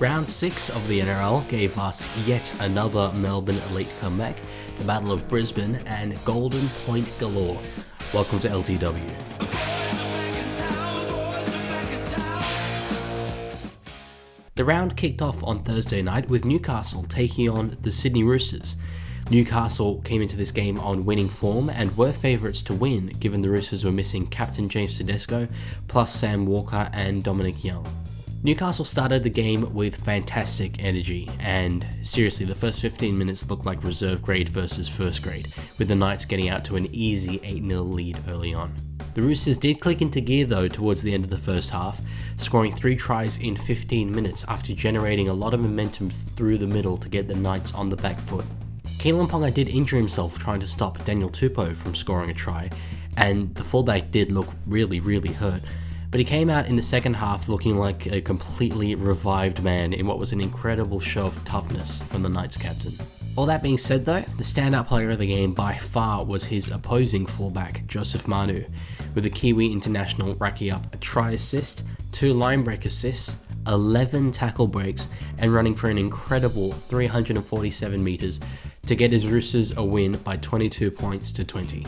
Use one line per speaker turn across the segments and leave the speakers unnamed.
Round 6 of the NRL gave us yet another Melbourne elite comeback, the Battle of Brisbane and Golden Point Galore. Welcome to LTW. The round kicked off on Thursday night with Newcastle taking on the Sydney Roosters. Newcastle came into this game on winning form and were favourites to win, given the Roosters were missing captain James Tedesco, plus Sam Walker and Dominic Young. Newcastle started the game with fantastic energy, and seriously, the first 15 minutes looked like reserve grade versus first grade, with the Knights getting out to an easy 8-0 lead early on. The Roosters did click into gear though towards the end of the first half, scoring 3 tries in 15 minutes after generating a lot of momentum through the middle to get the Knights on the back foot. Keelan Ponga did injure himself trying to stop Daniel Tupou from scoring a try, and the fullback did look really hurt. But he came out in the second half looking like a completely revived man in what was an incredible show of toughness from the Knights captain. All that being said though, the standout player of the game by far was his opposing fullback, Joseph Manu, with the Kiwi international racking up a try assist, 2 line break assists, 11 tackle breaks, and running for an incredible 347 metres to get his Roosters a win by 22 points to 20.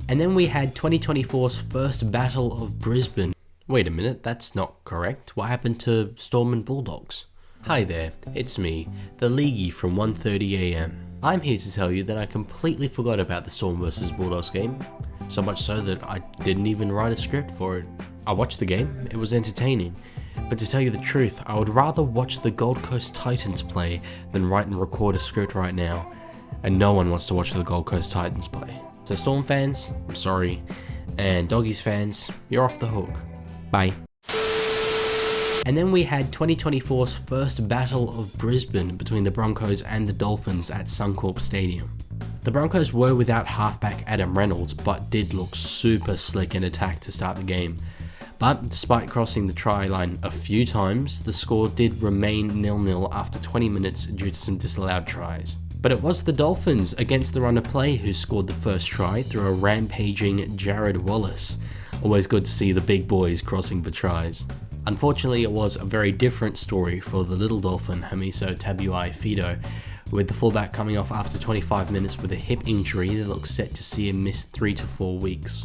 And then we had 2024's first Battle of Brisbane. Wait a minute, that's not correct. What happened to Storm and Bulldogs? Hi there, it's me, the Leaguie from 1:30am. I'm here to tell you that I completely forgot about the Storm vs Bulldogs game, so much so that I didn't even write a script for it. I watched the game, it was entertaining, but to tell you the truth, I would rather watch the Gold Coast Titans play than write and record a script right now, and no one wants to watch the Gold Coast Titans play. So Storm fans, I'm sorry, and Doggies fans, you're off the hook. Bye. And then we had 2024's first Battle of Brisbane between the Broncos and the Dolphins at Suncorp Stadium. The Broncos were without halfback Adam Reynolds, but did look super slick in attack to start the game. But despite crossing the try line a few times, the score did remain 0-0 after 20 minutes due to some disallowed tries. But it was the Dolphins against the run of play who scored the first try through a rampaging Jared Wallace. Always good to see the big boys crossing for tries. Unfortunately, it was a very different story for the little Dolphin, Hamiso Tabuai-Fidow, with the fullback coming off after 25 minutes with a hip injury that looks set to see him miss 3 to 4 weeks.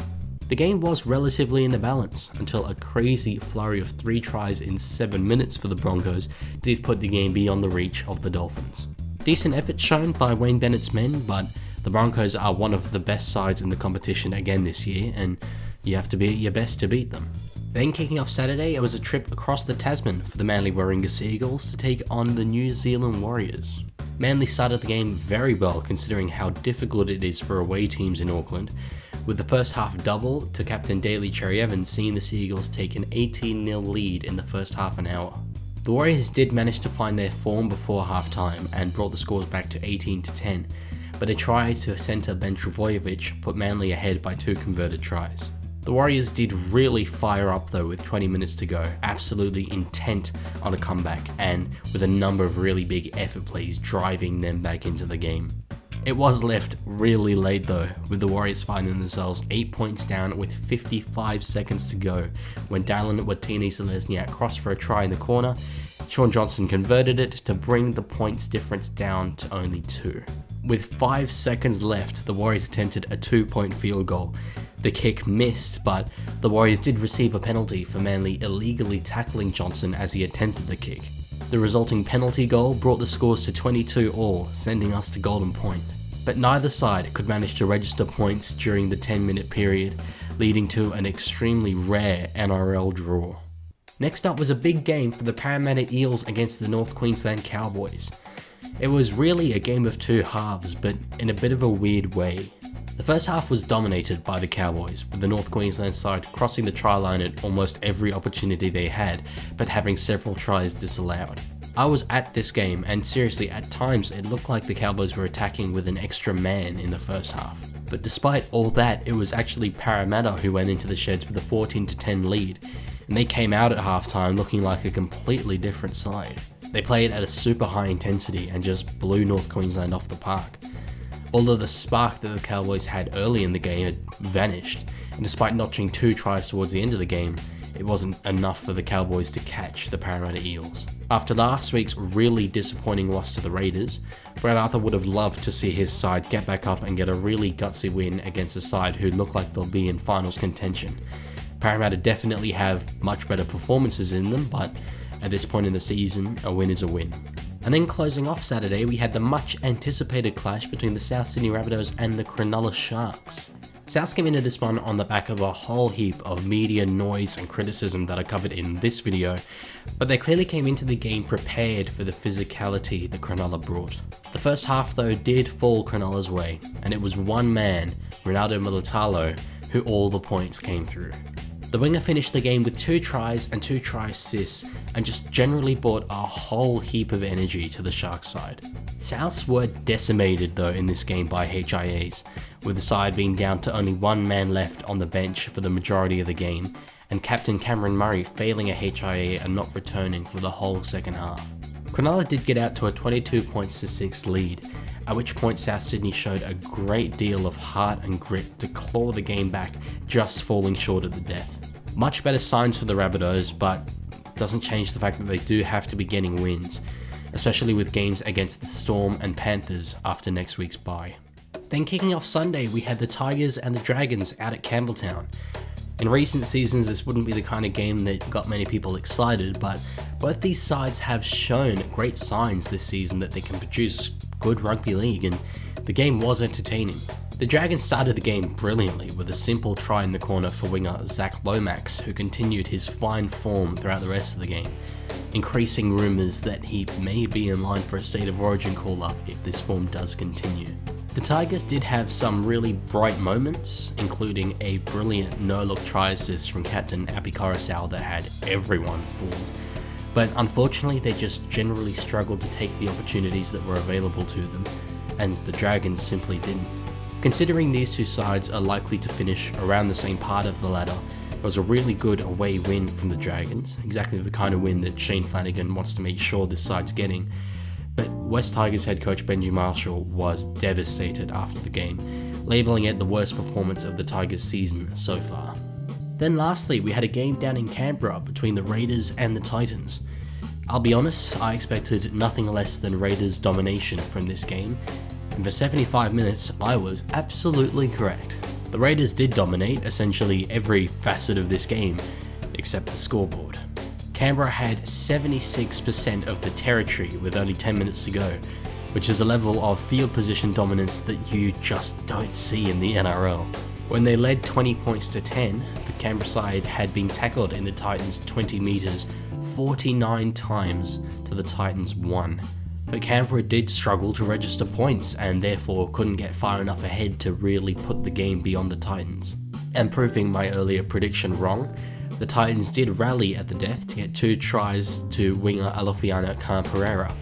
The game was relatively in the balance until a crazy flurry of 3 tries in 7 minutes for the Broncos did put the game beyond the reach of the Dolphins. Decent effort shown by Wayne Bennett's men, but the Broncos are one of the best sides in the competition again this year, and you have to be at your best to beat them. Then kicking off Saturday, it was a trip across the Tasman for the Manly Warringah Seagulls to take on the New Zealand Warriors. Manly started the game very well considering how difficult it is for away teams in Auckland, with the first half double to captain Daly Cherry-Evans seeing the Seagulls take an 18-0 lead in the first half an hour. The Warriors did manage to find their form before half-time and brought the scores back to 18-10, but a try to centre Ben Travojevic put Manly ahead by 2 converted tries. The Warriors did really fire up though with 20 minutes to go, absolutely intent on a comeback and with a number of really big effort plays driving them back into the game. It was left really late though, with the Warriors finding themselves 8 points down with 55 seconds to go when Dylan Watini-Selesniak crossed for a try in the corner. Sean Johnson converted it to bring the points difference down to only 2. With 5 seconds left, the Warriors attempted a 2-point field goal. The kick missed, but the Warriors did receive a penalty for Manly illegally tackling Johnson as he attempted the kick. The resulting penalty goal brought the scores to 22-all, sending us to Golden Point. But neither side could manage to register points during the 10-minute period, leading to an extremely rare NRL draw. Next up was a big game for the Parramatta Eels against the North Queensland Cowboys. It was really a game of 2 halves, but in a bit of a weird way. The first half was dominated by the Cowboys, with the North Queensland side crossing the try line at almost every opportunity they had, but having several tries disallowed. I was at this game, and seriously, at times it looked like the Cowboys were attacking with an extra man in the first half. But despite all that, it was actually Parramatta who went into the sheds with a 14-10 lead, and they came out at halftime looking like a completely different side. They played at a super high intensity and just blew North Queensland off the park. Although the spark that the Cowboys had early in the game had vanished, and despite notching 2 tries towards the end of the game, it wasn't enough for the Cowboys to catch the Parramatta Eels. After last week's really disappointing loss to the Raiders, Brad Arthur would have loved to see his side get back up and get a really gutsy win against a side who look like they'll be in finals contention. Parramatta definitely have much better performances in them, but at this point in the season, a win is a win. And then closing off Saturday, we had the much anticipated clash between the South Sydney Rabbitohs and the Cronulla Sharks. South came into this one on the back of a whole heap of media noise and criticism that I covered in this video, but they clearly came into the game prepared for the physicality that Cronulla brought. The first half though did fall Cronulla's way, and it was one man, Ronaldo Mulitalo, who all the points came through. The winger finished the game with 2 tries and 2 try assists, and just generally brought a whole heap of energy to the Sharks side. Souths were decimated though in this game by HIAs, with the side being down to only one man left on the bench for the majority of the game, and captain Cameron Murray failing a HIA and not returning for the whole second half. Cronulla did get out to a 22 points to 6 lead, at which point South Sydney showed a great deal of heart and grit to claw the game back, just falling short at the death. Much better signs for the Rabbitohs, but doesn't change the fact that they do have to be getting wins, especially with games against the Storm and Panthers after next week's bye. Then kicking off Sunday, we had the Tigers and the Dragons out at Campbelltown. In recent seasons, this wouldn't be the kind of game that got many people excited, but both these sides have shown great signs this season that they can produce good rugby league, and the game was entertaining. The Dragons started the game brilliantly with a simple try in the corner for winger Zach Lomax, who continued his fine form throughout the rest of the game, increasing rumours that he may be in line for a State of Origin call-up if this form does continue. The Tigers did have some really bright moments, including a brilliant no-look try assist from captain Api Coruscant that had everyone fooled, but unfortunately they just generally struggled to take the opportunities that were available to them, and the Dragons simply didn't. Considering these two sides are likely to finish around the same part of the ladder, it was a really good away win from the Dragons, exactly the kind of win that Shane Flanagan wants to make sure this side's getting. But West Tigers head coach Benji Marshall was devastated after the game, labelling it the worst performance of the Tigers season so far. Then lastly, we had a game down in Canberra between the Raiders and the Titans. I'll be honest, I expected nothing less than Raiders domination from this game, and for 75 minutes, I was absolutely correct. The Raiders did dominate essentially every facet of this game, except the scoreboard. Canberra had 76% of the territory with only 10 minutes to go, which is a level of field position dominance that you just don't see in the NRL. When they led 20 points to 10, the Canberra side had been tackled in the Titans' 20 metres 49 times to the Titans' 1. But Canberra did struggle to register points and therefore couldn't get far enough ahead to really put the game beyond the Titans. And proving my earlier prediction wrong, the Titans did rally at the death to get 2 tries to winger Alofiana Khan-Pereira,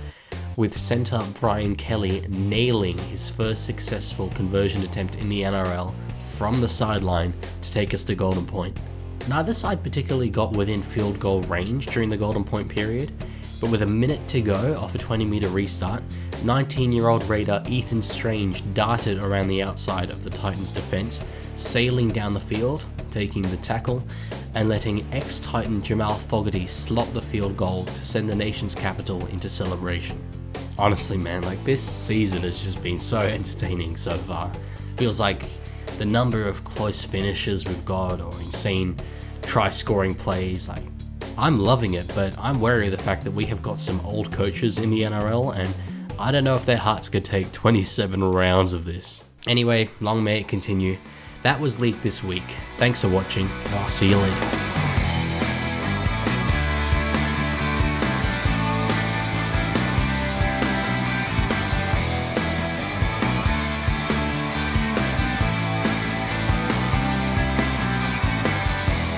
with centre Brian Kelly nailing his first successful conversion attempt in the NRL from the sideline to take us to Golden Point. Neither side particularly got within field goal range during the Golden Point period, but with a minute to go off a 20-metre restart, 19-year-old Raider Ethan Strange darted around the outside of the Titans' defence, sailing down the field, taking the tackle, and letting ex-Titan Jamal Fogarty slot the field goal to send the nation's capital into celebration. Honestly man, this season has just been so entertaining so far. Feels like the number of close finishes we've got, or insane try-scoring plays, I'm loving it, but I'm wary of the fact that we have got some old coaches in the NRL, and I don't know if their hearts could take 27 rounds of this. Anyway, long may it continue. That was League this week. Thanks for watching, and I'll see you later.